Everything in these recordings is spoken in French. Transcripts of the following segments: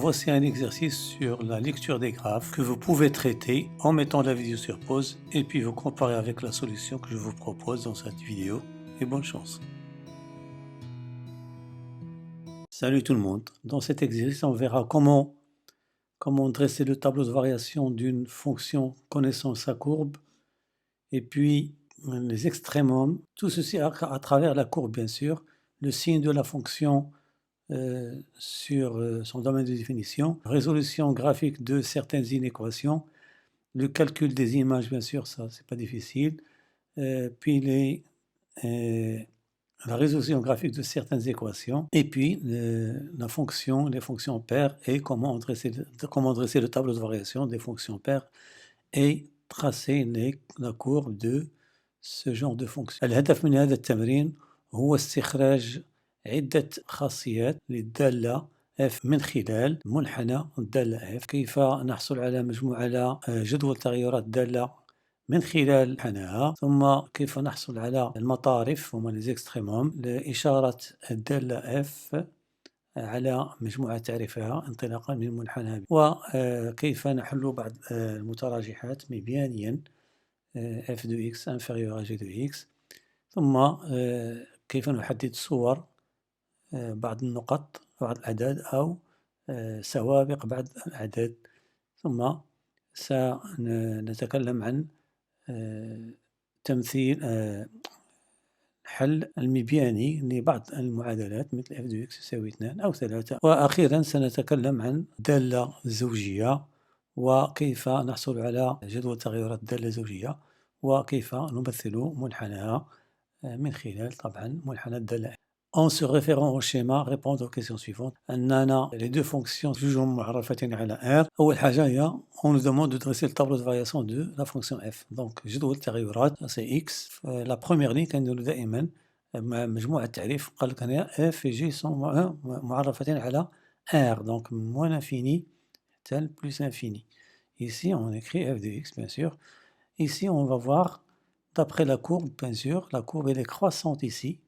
Voici un exercice sur la lecture des graphes que vous pouvez traiter en mettant la vidéo sur pause et puis vous comparez avec la solution que je vous propose dans cette vidéo et bonne chance. Salut tout le monde, dans cet exercice on verra comment dresser le tableau de variation d'une fonction connaissant sa courbe et puis les extrémums, tout ceci à travers la courbe bien sûr, le signe de la fonction sur son domaine de définition, résolution graphique de certaines inéquations, le calcul des images, bien sûr, ça c'est pas difficile, puis la résolution graphique de certaines équations, et puis les fonctions paires et comment dresser le tableau de variation des fonctions paires et tracer la courbe de ce genre de fonction. الهدف من هذا التمرين هو استخراج عدة خاصيات للدالة f من خلال منحنى الدالة f. كيف نحصل على جدول تغيرات الدالة من خلال منحناها، ثم كيف نحصل على المطارف هما les extrémums لإشارة الدالة f على مجموعة تعريفها انطلاقا من منحنى، وكيف نحل بعض المتراجحات مبيانيا f de x inférieur à g de x، ثم كيف نحدد صور بعض النقط بعض الأعداد أو سوابق بعض الأعداد، ثم سنتكلم عن تمثيل حل المبياني لبعض المعادلات مثل f de x يساوي 2 أو 3، وأخيرا سنتكلم عن الدالة الزوجية وكيف نحصل على جدول تغيرات الدالة الزوجية وكيف نمثل منحناها من خلال طبعا منحنى الدالة. En se référant au schéma, répondre aux questions suivantes. أننا les deux fonctions جوجهم معرفتين على R. أول حاجة هي on nous demande de dresser le tableau de variation de la fonction f. Donc جدول التغيرات c'est x. La première ligne كنديرو دائما مجموعة تعريف قال لك هنا f et g sont معرفتين على R. Donc moins l'infini tel plus infini. Ici on écrit f de x bien sûr. Ici on va voir d'après la courbe bien sûr, la courbe elle est croissante ici.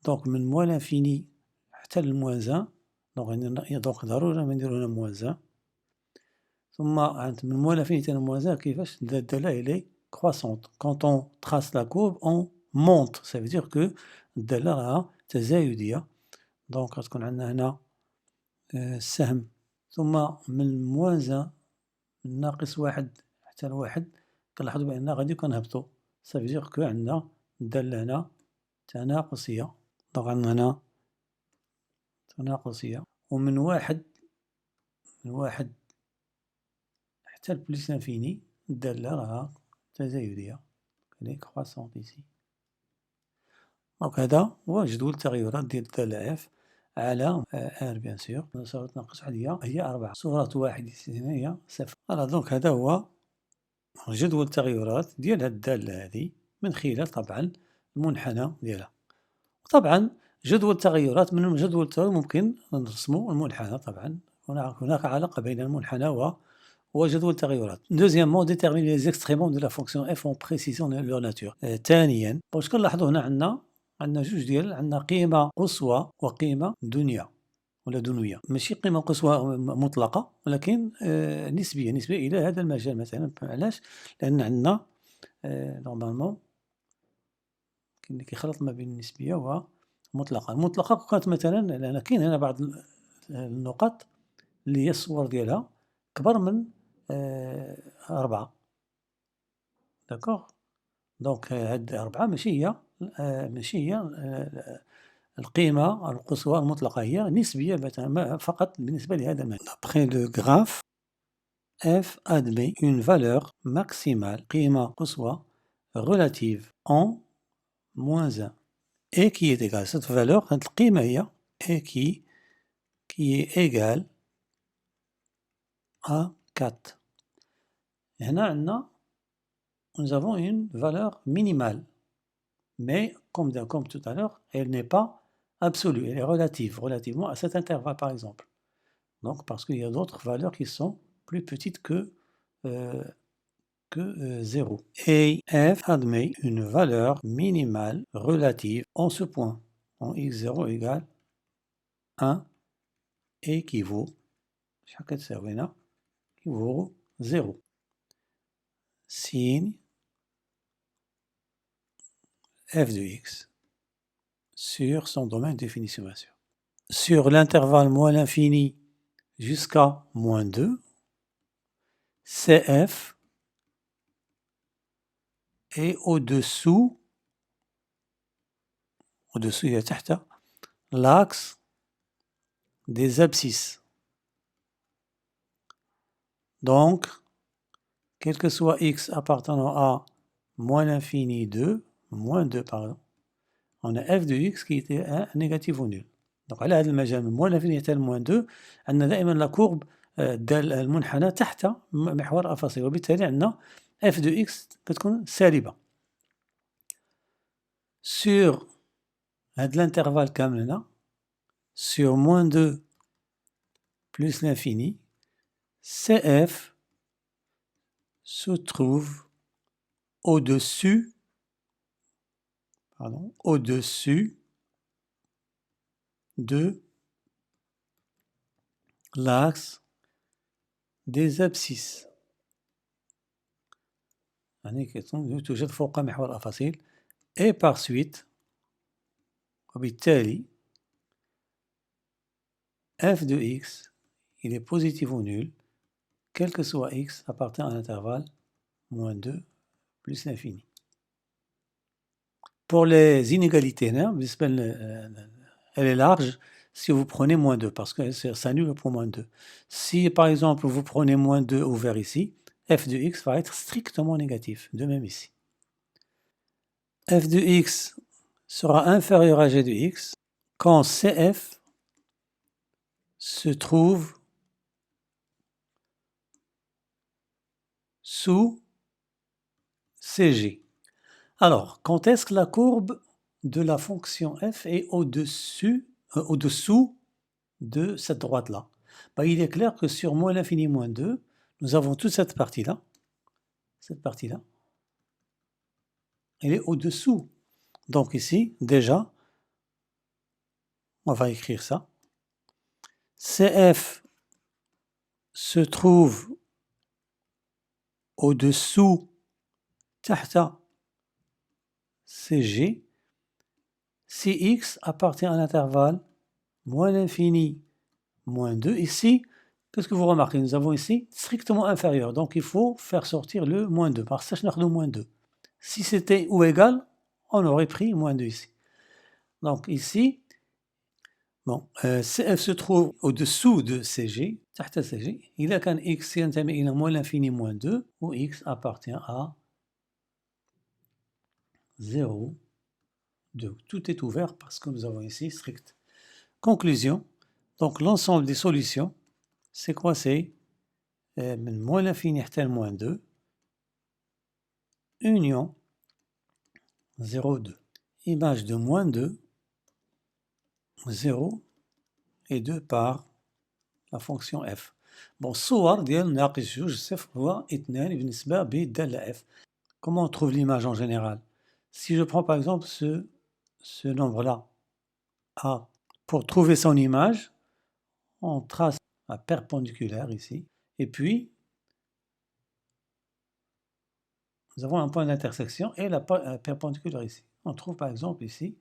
Donc من moins l'infini حتى للموان 1، donc ضروري نديرو هنا موان 1، ثم من moins l'infini حتى للموان 1 كيفاش الدالة elle est croissante. Quand on trace la courbe on monte، ça veut dire que الدالة راها تزايدية، donc غتكون عندنا هنا السهم، ثم من موان 1 من ناقص 1 حتى ل1 كنلاحظوا بأننا غادي كنهبطوا، ça veut dire que عندنا الدالة هنا تناقصية، donc عندنا هنا تناقصية، ومن واحد حتى لبليس انفيني الدالة راها تزايدية، elle est croissante ici. دونك هذا هو جدول التغيرات ديال الدالة f على R بيان سور. صورة ناقص 1 هي 4، صورة 1 هنا هي 0. فوالا دونك هذا هو جدول التغيرات ديال هاد الدالة هذه من خلال طبعا المنحنى ديالها. طبعا جدول التغيرات من جدول التغيرات ممكن نرسمو المنحنى، طبعا هناك علاقة بين المنحنى وجدول التغيرات. Deuxièmement, déterminer les extréments de la fonction f en précisant leur nature. ثانيا واش كنلاحظوا هنا عندنا جوج ديال عندنا قيمة قصوى وقيمة دنيا ولا دنيا، ماشي قيمة قصوى مطلقة ولكن نسبية إلى هذا المجال مثلا. علاش؟ لأن عندنا نورمالمون كاين اللي كيخلط ما بين النسبية ومطلقة. المطلقة كانت مثلا لأن كاين هنا بعض النقط اللي هي الصور ديالها كبر من 4، داكوغ. دونك هاد 4 ماشي هي القيمة القصوى المطلقة، هي نسبية فقط بالنسبة لهذا المجال. D'après le graphe, f admet une valeur maximale قيمة قصوى relative en moins 1 et qui est égale. Cette valeur هاد القيمة هي et qui est égale à 4. هنا عندنا nous avons une valeur minimale, mais comme tout à l'heure, elle n'est pas absolue, elle est relativement à cet intervalle par exemple. Donc parce qu'il y a d'autres valeurs qui sont plus petites que 0. Et f admet une valeur minimale relative en ce point, en x0 égale 1 équivaut شحال كتساوي هنا كيفورو 0 signe f de x sur son domaine de définition. Sur l'intervalle moins l'infini jusqu'à moins 2, CF est au-dessous, il y a تحت l'axe des abscisses. Donc, quel que soit x appartenant à moins l'infini 2, moins 2 pardon, on a f de x qui était un négatif ou nul. Donc على هذا المجال من moins l'infini حتى moins 2 عندنا دائما لا كورب ديال المنحنى تحت محور أفاصيل، وبالتالي عندنا f de x كتكون سالبة. Sur هذا l'intervalle كامل هنا sur moins 2 plus l'infini, CF se trouve au-dessus de l'axe des abscisses. يعني توجد فوق محور الأفاصيل et par suite وبالتالي f de x il est positif ou nul quel que soit x appartient à l'intervalle moins 2 plus l'infini. Pour les inégalités, elle est large si vous prenez moins 2, parce que c'est annule pour moins 2. Si par exemple vous prenez moins 2 ouvert ici, f de x va être strictement négatif, de même ici. F de x sera inférieur à g de x quand CF se trouve sous CG. Alors, quand est-ce que la courbe de la fonction f est au-dessous de cette droite-là? Il est clair que sur moins l'infini moins 2, nous avons toute cette partie-là. Cette partie-là, elle est au-dessous. Donc ici, déjà, on va écrire ça. CF se trouve au-dessous تحت CG si x appartient à l'intervalle moins l'infini moins 2. Ici, qu'est-ce que vous remarquez? Nous avons ici strictement inférieur. Donc il faut faire sortir le moins 2. Parce que c'est moins 2. Si c'était ou égal, on aurait pris moins 2 ici. Donc ici, bon, CF se trouve au-dessous de CG, تحت CG. Il a qu'un x ينتمي إلى moins l'infini moins 2, où x appartient à 0, 2. Tout est ouvert parce que nous avons ici strict. Conclusion. Donc l'ensemble des solutions, c'est quoi? C'est moins l'infini حتى moins 2, union 0, 2. Image de moins 2, 0 et 2 par la fonction f. Bon, الصور ديال ناقص جوج صفر هو 2 بالنسبة بالدالة f. Comment on trouve l'image en général? Si je prends par exemple ce nombre-là, A, pour trouver son image, on trace un perpendiculaire ici, et puis nous avons un point d'intersection et la perpendiculaire ici. On trouve par exemple ici,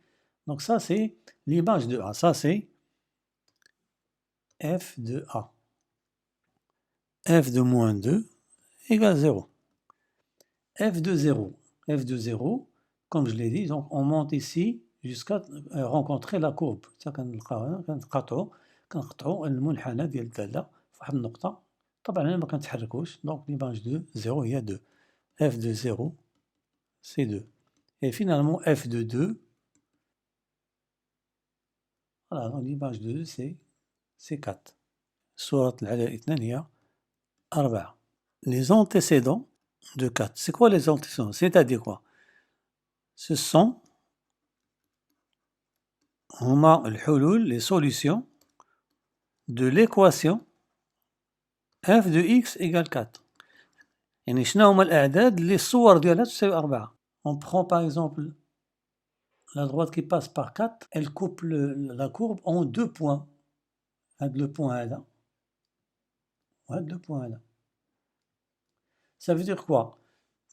donc ça c'est l'image de A, ça c'est f de A. F de moins 2 égale 0. F de 0, comme je l'ai dit, donc on monte ici jusqu'à rencontrer la courbe. كنقطعوا المنحنى ديال الدالة في واحد النقطة. طبعا هنا ما كنتحركوش. Donc l'image de 0 هي 2. F de 0 c'est 2. Et finalement F de 2, voilà, donc l'image de 2 c'est 4. صورة العدد 2 هي 4. Les antécédents de 4. C'est quoi les antécédents? C'est-à-dire quoi? Ce sont les solutions de l'équation f de x égale 4. يعني شنو هما الأعداد اللي الصور ديالها تساوي 4. On prend par exemple la droite qui passe par 4, elle coupe la courbe en 2 points. هذا le point هذا deux points là. Ça veut dire quoi?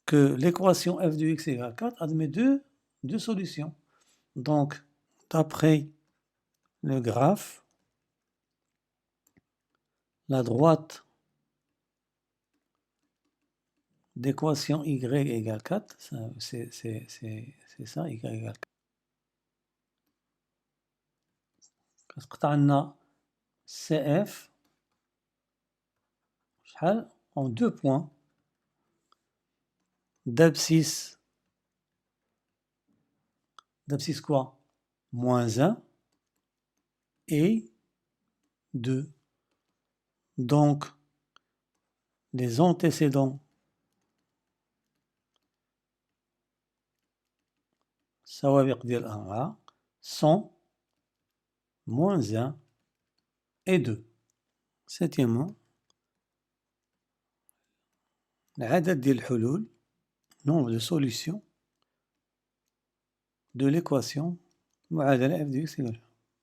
Que l'équation f de x égale 4 admet deux solutions. Donc, d'après le graphe, la droite d'équation y égale 4, c'est ça, y égale 4. قطعنا CF en deux points d'abscisse quoi? Moins 1 et 2. Donc, les antécédents سوابق ديال 1A sont moins 1 et 2. Septièmement, العدد ديال الحلول, nombre de solutions de l'équation معادلة f de x égale.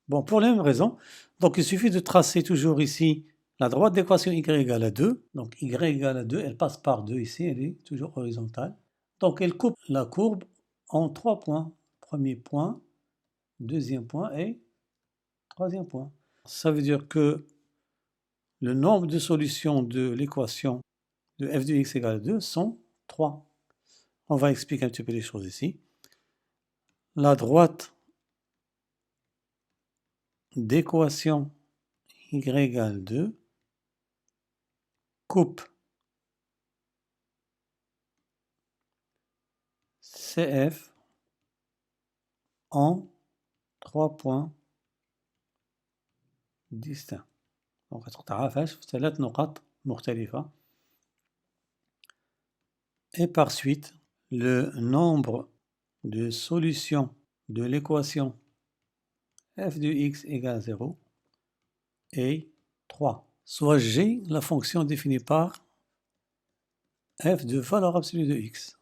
Bon, pour les mêmes raisons, donc il suffit de tracer toujours ici la droite d'équation y égale à 2. Donc y égale à 2, elle passe par 2 ici, elle est toujours horizontale. Donc elle coupe la courbe en 3 points. Premier point, deuxième point et troisième point. Ça veut dire que le nombre de solutions de l'équation de f de x égale à 2 sont 3. On va expliquer un petit peu les choses ici. La droite d'équation y égale 2 coupe CF en 3 points distincts. Donc تتعرفش في 3 نقط مختلفة. Et par suite, le nombre de solutions de l'équation f de x égale 0 est 3. Soit g, la fonction définie par f de valeur absolue de x.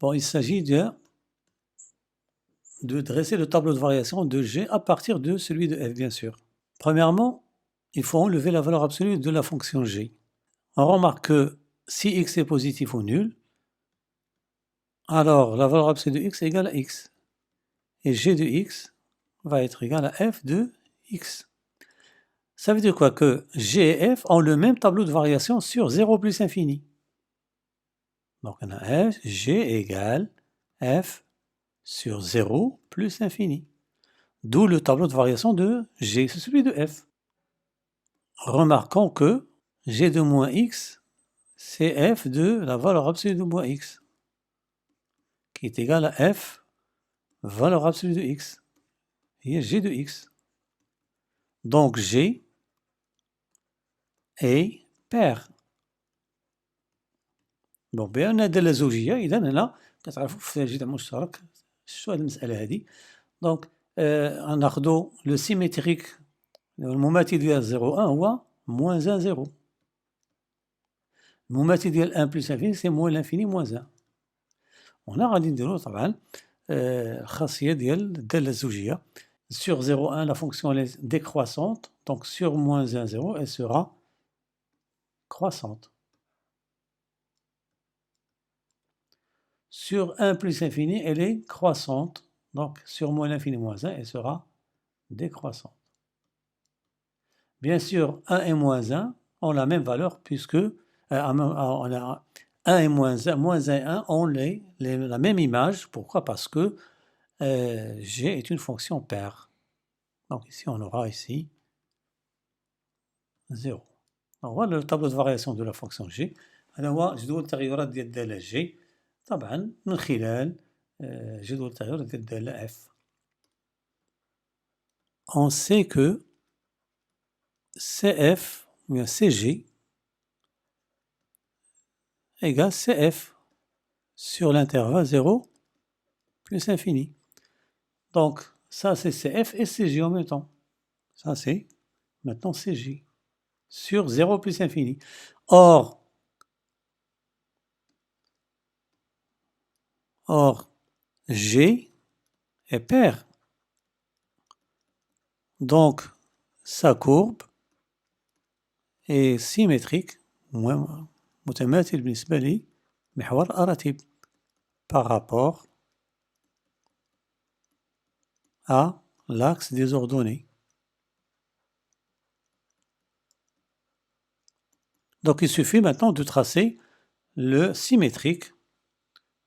Bon, il s'agit de dresser le tableau de variation de g à partir de celui de f, bien sûr. Premièrement, il faut enlever la valeur absolue de la fonction g. On remarque que si x est positif ou nul, alors la valeur absolue de x est égale à x. Et g de x va être égal à f de x. Ça veut dire quoi? Que g et f ont le même tableau de variation sur 0 plus infini. Donc on a f, g égale f sur 0 plus infini. D'où le tableau de variation de g, c'est celui de f. Remarquons que g de moins x, c'est f de la valeur absolue de moins x, qui est égal à f, valeur absolue de x, et g de x. Donc g est pair. bon بأن أدلة زوجية إذا هنا كتعرفوا في جذر مشترك شو هذه المسألة هذه. دونك ناخذوا لو سيميتريك المماثل ديال 0 1 هو moins 1 0. المماثل ديال 1 plus infini c'est moins l'infini moins 1. هنا غادي نديرو طبعا الخاصية ديال الدالة الزوجية. Sur 0 1 la fonction est décroissante, donc sur moins 1 0 elle sera croissante. Sur 1 plus infini, elle est croissante. Donc, sur moins l'infini moins 1, elle sera décroissante. Bien sûr, 1 et moins 1 ont la même valeur puisque on a 1 et moins 1 et 1 ont la même image. Pourquoi? Parce que g est une fonction paire. Donc ici, on aura ici 0. Donc voilà le tableau de variation de la fonction g. هذا هو جدول التغيرات ديال الدالة g. طبعا من خلال جدول التغيرات ديال الدالة f. On sait que CF, ou bien CG, égale CF sur l'intervalle 0 plus infini. Donc, ça c'est CF et CG en même temps. Ça c'est maintenant CG sur 0 plus infini. Or, G est pair. Donc, sa courbe et symétrique متماثل بالنسبة لمحور الأراتب par rapport à l'axe des ordonnées. Donc il suffit maintenant de tracer le symétrique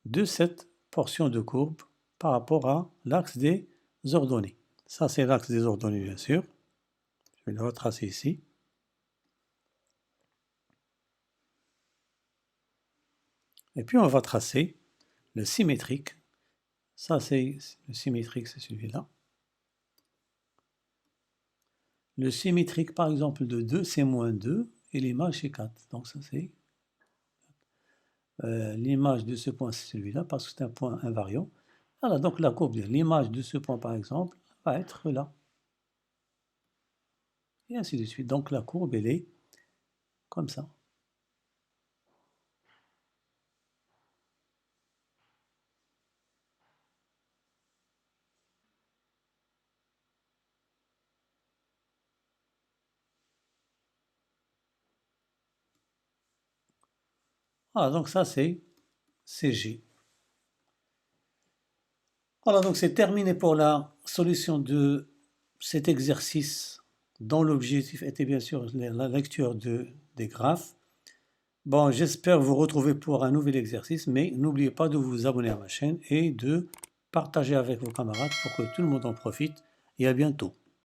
de cette portion de courbe par rapport à l'axe des ordonnées. Ça, c'est l'axe des ordonnées, bien sûr. Je vais le retracer ici. Et puis, on va tracer le symétrique. Ça, c'est le symétrique, c'est celui-là. Le symétrique, par exemple, de 2, c'est moins 2, et l'image, c'est 4. Donc, ça, c'est... l'image de ce point, c'est celui-là, parce que c'est un point invariant. Voilà, donc la courbe, l'image de ce point, par exemple, va être là. Et ainsi de suite. Donc, la courbe, elle est comme ça. Voilà, donc ça, c'est CG. Voilà, donc c'est terminé pour la solution de cet exercice dont l'objectif était bien sûr la lecture des graphes. Bon, j'espère vous retrouver pour un nouvel exercice, mais n'oubliez pas de vous abonner à ma chaîne et de partager avec vos camarades pour que tout le monde en profite. Et à bientôt.